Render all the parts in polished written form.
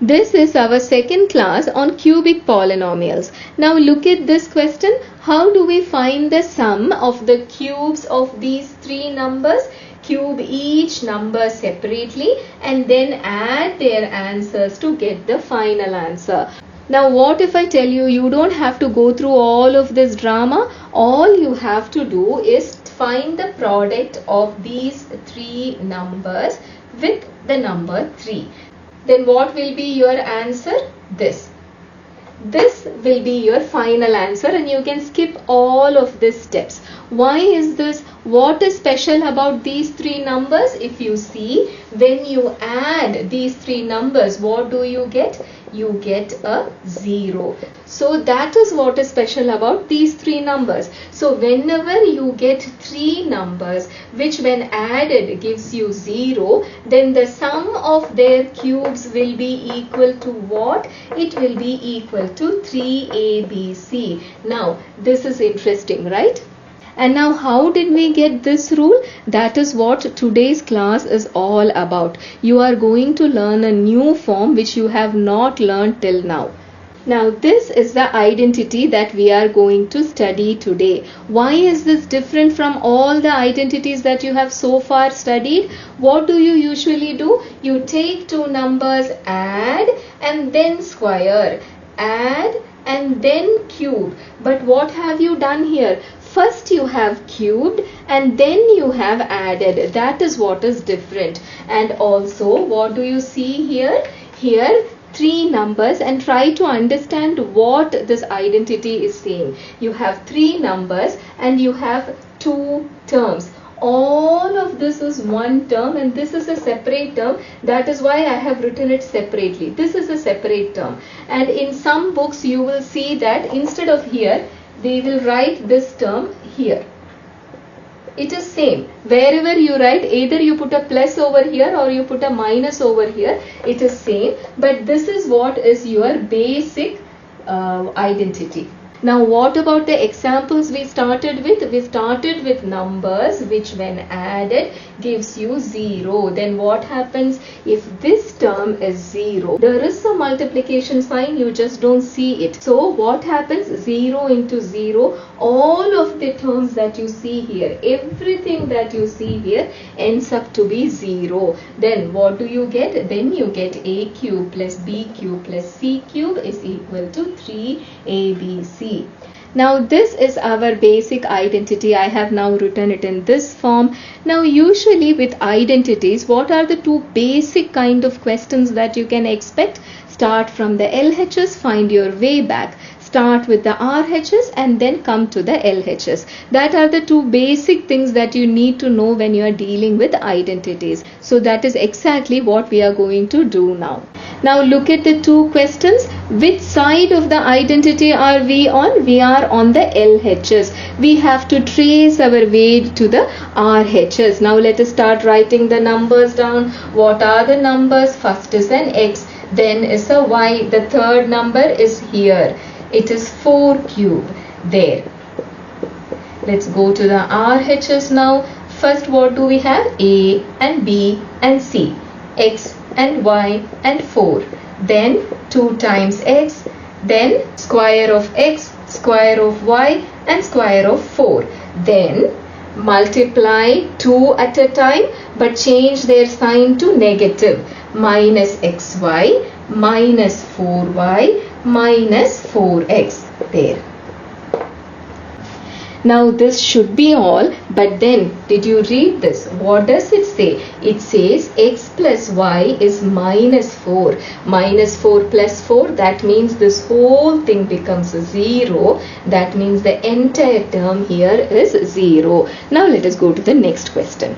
This is our second class on cubic polynomials. Now look at this question. How do we find the sum of the cubes of these three numbers? Cube each number separately and then add their answers to get the final answer. Now what if I tell you, you don't have to go through all of this drama. All you have to do is find the product of these three numbers with the number 3. Then what will be your answer? This will be your final answer, and you can skip all of these steps. Why is this? What is special about these three numbers? If you see, when you add these three numbers, what do you get? You get a 0. So that is what is special about these three numbers. So whenever you get three numbers which when added gives you 0, then the sum of their cubes will be equal to what? It will be equal to 3abc. Now this is interesting, right? And now how did we get this rule? That is what today's class is all about. You are going to learn a new form which you have not learned till now. Now this is the identity that we are going to study today. Why is this different from all the identities that you have so far studied? What do you usually do? You take two numbers, add and then square, add and then cube. But what have you done here? First you have cubed and then you have added. That is what is different. And also what do you see here? Here three numbers, and try to understand what this identity is saying. You have three numbers and you have two terms. All of this is one term and this is a separate term. That is why I have written it separately. This is a separate term. And in some books you will see that instead of here, they will write this term here. It is same. Wherever you write, either you put a plus over here or you put a minus over here, it is same. But this is what is your basic identity. Now what about the examples we started with? We started with numbers which when added gives you 0. Then what happens if this term is 0? There is a multiplication sign, you just don't see it. So what happens? 0 into 0, all of the terms that you see here, everything that you see here ends up to be 0. Then what do you get? Then you get a cube plus b cube plus c cube is equal to 3abc. Now this is our basic identity. I have now written it in this form. Now usually with identities, what are the two basic kind of questions that you can expect? Start from the LHS, find your way back. Start with the RHS and then come to the LHS. That are the two basic things that you need to know when you are dealing with identities. So that is exactly what we are going to do now. Now look at the two questions. Which side of the identity are we on? We are on the LHS. We have to trace our way to the RHS. Now let us start writing the numbers down. What are the numbers? First is an X, then is a Y. The third number is here. It is 4 cube there. Let's go to the RHS now. First what do we have? A and B and C. X and Y and 4. Then 2 times X. Then square of X, square of Y and square of 4. Then multiply 2 at a time but change their sign to negative. Minus xy minus 4y minus 4x there. Now this should be all, but then did you read this? What does it say? It says x plus y is minus 4. Minus 4 plus 4, that means this whole thing becomes 0. That means the entire term here is 0. Now let us go to the next question.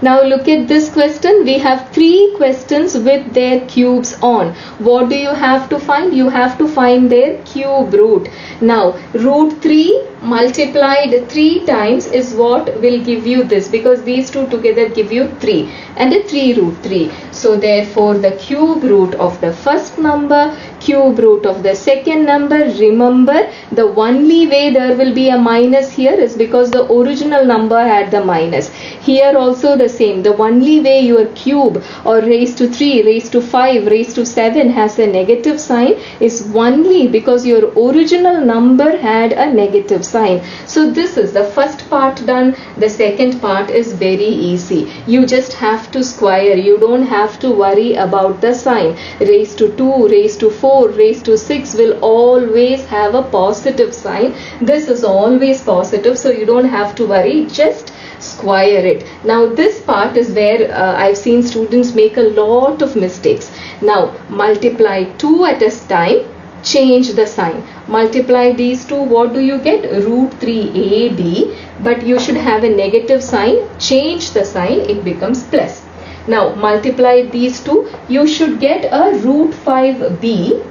Now look at this question. We have three questions with their cubes on. What do you have to find? You have to find their cube root. Now root 3 multiplied 3 times is what will give you this, because these two together give you 3 and a 3 root 3. So therefore the cube root of the first number, cube root of the second number. Remember, the only way there will be a minus here is because the original number had the minus. Here also the same. The only way your cube or raised to 3, raised to 5, raised to 7 has a negative sign is only because your original number had a negative sign. So this is the first part done. The second part is very easy. You just have to square. You don't have to worry about the sign. Raised to 2, raised to 4, raised to 6 will always have a positive sign. This is always positive, so you don't have to worry. Just square it. Now this part is where I've seen students make a lot of mistakes. Now multiply 2 at a time, change the sign. Multiply these two, what do you get? Root 3ab, but you should have a negative sign. Change the sign, it becomes plus. Now multiply these two, you should get a root 5b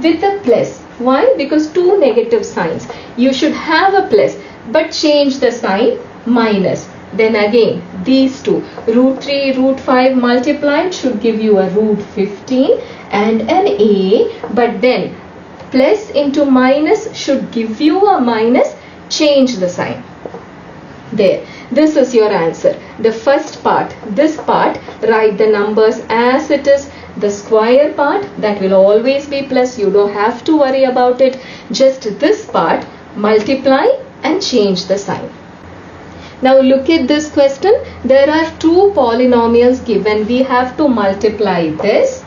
with a plus. Why? Because two negative signs. You should have a plus, but change the sign, minus. Then again these two, root 3, root 5 multiplied should give you a root 15 and an a, but then plus into minus should give you a minus. Change the sign. There, this is your answer. The first part, this part, write the numbers as it is. The square part, that will always be plus. You don't have to worry about it. Just this part, multiply and change the sign. Now look at this question. There are two polynomials given. We have to multiply this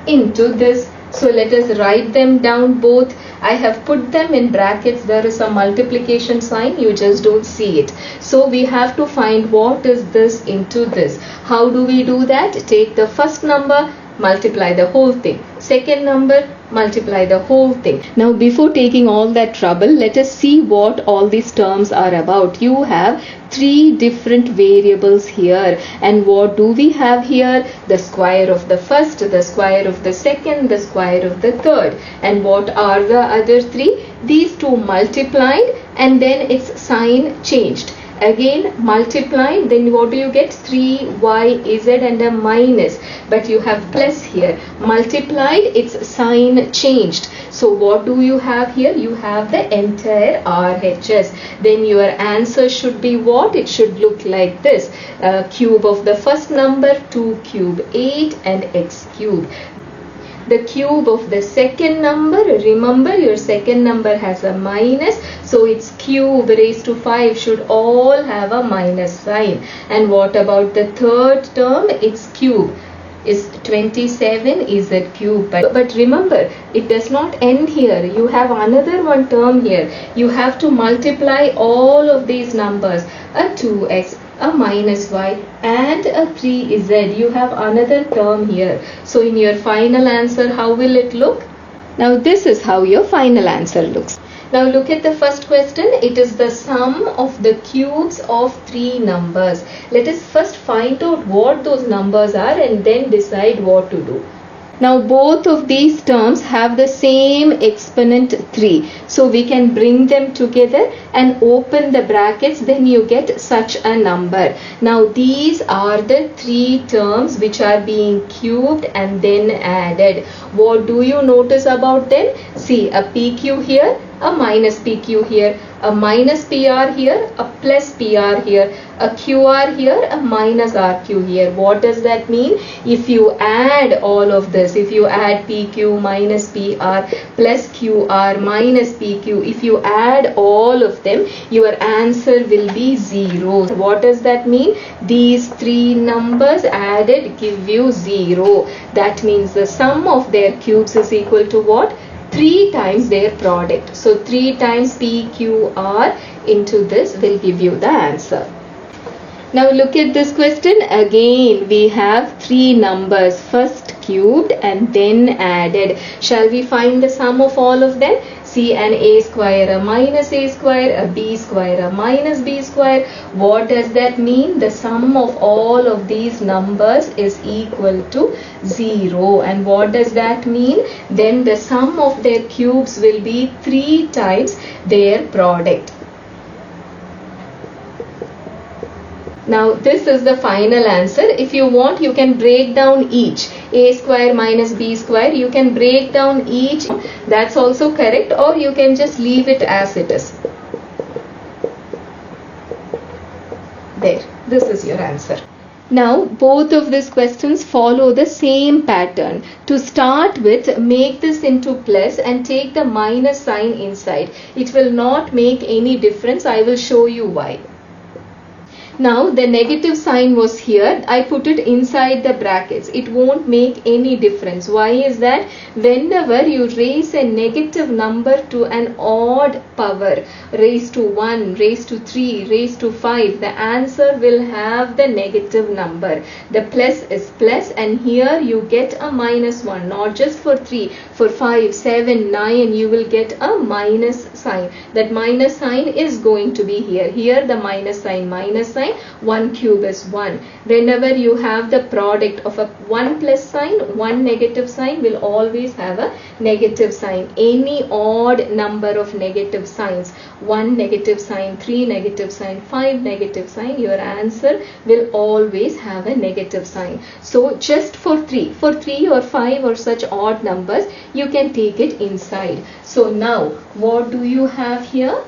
into this. So let us write them down both. I have put them in brackets. There is a multiplication sign. You just don't see it. So we have to find what is this into this. How do we do that? Take the first number, multiply the whole thing. Second number, multiply the whole thing. Now before taking all that trouble, let us see what all these terms are about. You have three different variables here, and what do we have here? The square of the first, the square of the second, the square of the third. And what are the other three? These two multiplied and then its sign changed. Again multiplied, then what do you get? 3yz and a minus, but you have plus here. Multiplied, its sign changed. So what do you have here? You have the entire RHS. Then your answer should be what? It should look like this. Cube of the first number, 2 cube 8 and x cube. The cube of the second number, remember your second number has a minus, so its cube raised to 5 should all have a minus sign. And what about the third term? Its cube is 27 z cube. But remember, it does not end here. You have another one term here. You have to multiply all of these numbers. A 2x, a minus y and a 3z. You have another term here. So in your final answer, how will it look? Now this is how your final answer looks. Now look at the first question. It is the sum of the cubes of three numbers. Let us first find out what those numbers are and then decide what to do. Now both of these terms have the same exponent 3. So we can bring them together and open the brackets, then you get such a number. Now these are the three terms which are being cubed and then added. What do you notice about them? See, a PQ here, a minus PQ here, a minus PR here, a plus PR here, a QR here, a minus RQ here. What does that mean? If you add all of this, if you add PQ minus PR plus QR minus PQ, if you add all of them, your answer will be 0. What does that mean? These three numbers added give you 0. That means the sum of their cubes is equal to what? 3 times their product. So 3 times PQR into this will give you the answer. Now look at this question. Again we have three numbers, first cubed and then added. Shall we find the sum of all of them? See, an a square, a minus a square, a b square, a minus b square. What does that mean? The sum of all of these numbers is equal to 0. And what does that mean? Then the sum of their cubes will be 3 times their product. Now this is the final answer. If you want, you can break down each. a square minus b square. You can break down each, that's also correct, or you can just leave it as it is. There, this is your answer. Now both of these questions follow the same pattern. To start with, make this into plus and take the minus sign inside. It will not make any difference. I will show you why. Now the negative sign was here. I put it inside the brackets. It won't make any difference. Why is that? Whenever you raise a negative number to an odd power, raised to 1, raised to 3, raised to 5, the answer will have the negative number. The plus is plus, and here you get a minus 1. Not just for 3, for 5, 7, 9 you will get a minus sign. That minus sign is going to be here. Here the minus sign, 1 cube is 1. Whenever you have the product of a 1 plus sign, 1 negative sign will always have a negative sign. Any odd number of negative signs, 1 negative sign, 3 negative sign, 5 negative sign, your answer will always have a negative sign. So just for 3 or 5 or such odd numbers, you can take it inside. So now what do you have here?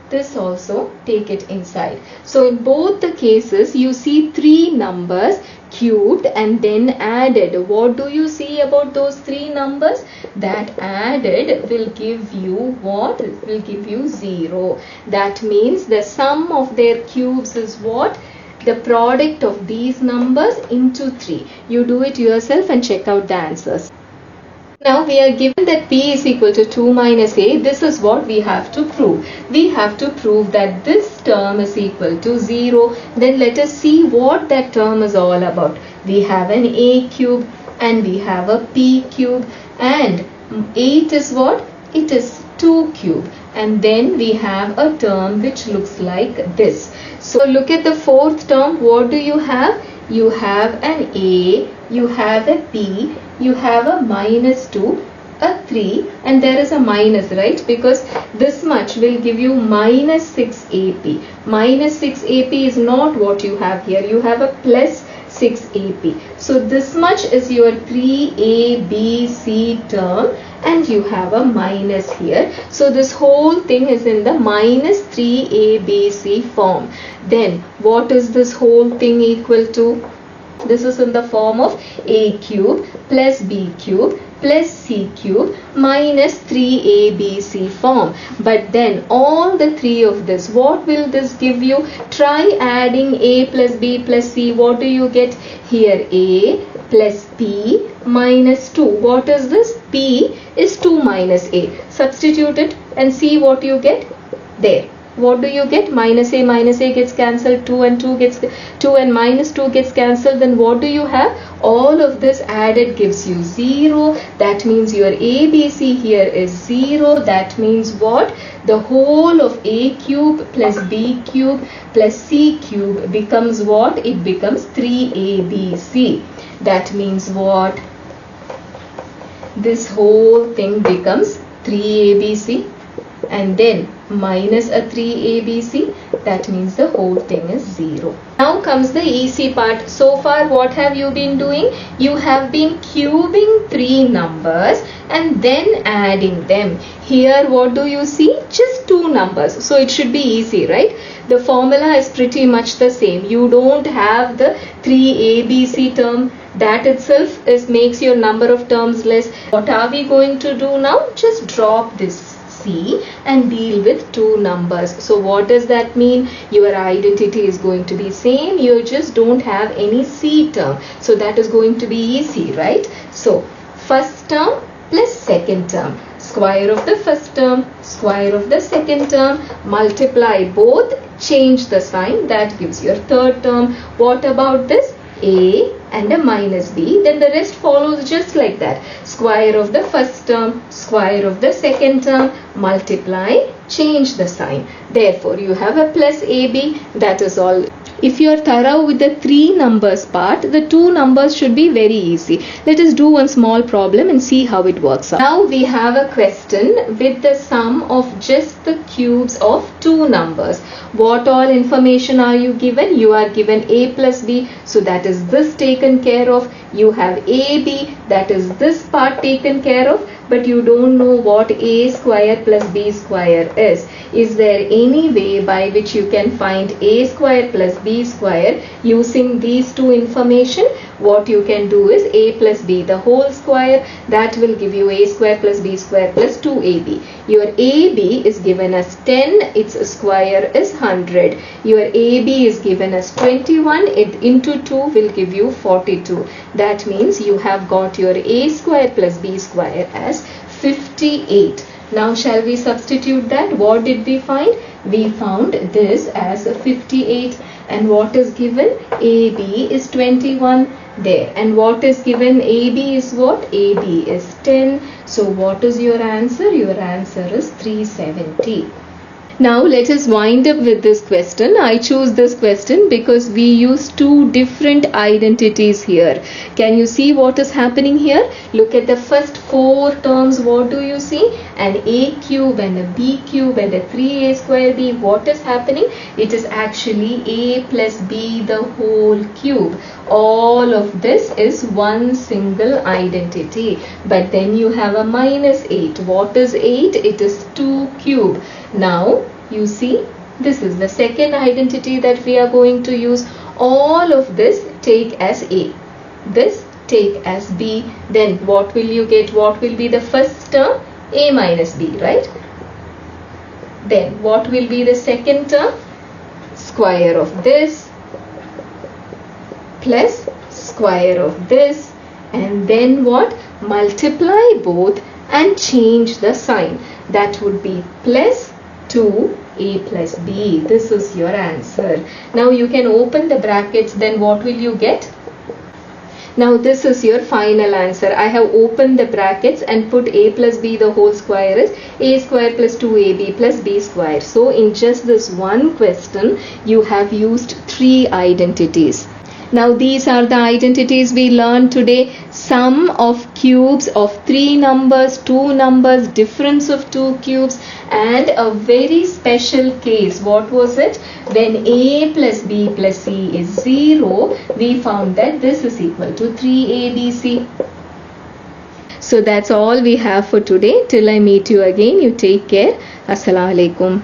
This also take it inside. So in both the cases you see 3 numbers cubed and then added. What do you see about those 3 numbers? That added will give you what? Will give you 0. That means the sum of their cubes is what? The product of these numbers into 3. You do it yourself and check out the answers. Now we are given that p is equal to 2 minus a. This is what we have to prove. We have to prove that this term is equal to 0. Then let us see what that term is all about. We have an a cube and we have a p cube, and 8 is what? It is 2 cube. And then we have a term which looks like this. So look at the fourth term. What do you have? You have an a, you have a p, you have a minus 2, a 3, and there is a minus, right? Because this much will give you minus 6ap. Minus 6ap is not what you have here. You have a plus 6ap. So this much is your pre-a-b-c term, and you have a minus here. So this whole thing is in the minus 3abc form. Then what is this whole thing equal to? This is in the form of a cube plus b cube plus c cube minus 3abc form. But then all the 3 of this, what will this give you? Try adding a plus b plus c. What do you get? Here a plus p minus 2. What is this? P is 2 minus a. Substitute it and see what you get there. What do you get? Minus a gets cancelled, 2 and 2 gets 2 and minus 2 gets cancelled. Then what do you have? All of this added gives you 0. That means your ABC here is 0. That means what? The whole of a cube plus b cube plus c cube becomes what? It becomes 3abc. That means what? This whole thing becomes 3abc and then minus a 3abc. That means the whole thing is 0. Now comes the easy part. So far what have you been doing? You have been cubing 3 numbers and then adding them. Here what do you see? Just 2 numbers. So it should be easy, right? The formula is pretty much the same. You don't have the 3abc term. That itself makes your number of terms less. What are we going to do now? Just drop this C and deal with 2 numbers. So what does that mean? Your identity is going to be same. You just don't have any C term. So that is going to be easy, right? So first term plus second term. Square of the first term, square of the second term, multiply both, change the sign. That gives your third term. What about this? A and a minus b. Then the rest follows just like that. Square of the first term, square of the second term, multiply, change the sign. Therefore you have a plus ab. That is all. if you are thorough with the 3 numbers part, the 2 numbers should be very easy. Let us do one small problem and see how it works out. Now we have a question with the sum of just the cubes of 2 numbers. What all information are you given? You are given a plus b, so that is this taken care of. You have ab, that is this part taken care of, but you don't know what a square plus b square is. Is there any way by which you can find a square plus b square using these two information? What you can do is a plus b the whole square, that will give you a square plus b square plus 2ab. Your ab is given as 10, its square is 100. Your ab is given as 21, it into 2 will give you 42. That means you have got your a square plus b square as 58. Now shall we substitute that? What did we find? We found this as 58, and what is given? AB is 21 there, and what is given? AB is what? AB is 10. So what is your answer? Your answer is 370. Now let us wind up with this question. I chose this question because we use two different identities here. Can you see what is happening here? Look at the first 4 terms. What do you see? An a cube and a b cube and a 3a square b. What is happening? It is actually a plus b the whole cube. All of this is one single identity. But then you have a minus 8. What is 8? It is 2 cube. Now you see, this is the second identity that we are going to use. All of this take as a, this take as b. Then what will you get? What will be the first term? A minus b, right? Then what will be the second term? Square of this plus square of this, and then what? Multiply both and change the sign. That would be plus 2a plus b. This is your answer. Now you can open the brackets. Then what will you get? Now this is your final answer. I have opened the brackets and put a plus b the whole square is a square plus 2ab plus b square. So in just this one question, you have used 3 identities. Now these are the identities we learned today. Sum of cubes of 3 numbers, 2 numbers, difference of 2 cubes, and a very special case. What was it? When a plus b plus c is 0, we found that this is equal to 3abc. So that's all we have for today. Till I meet you again, you take care. Assalamu alaikum.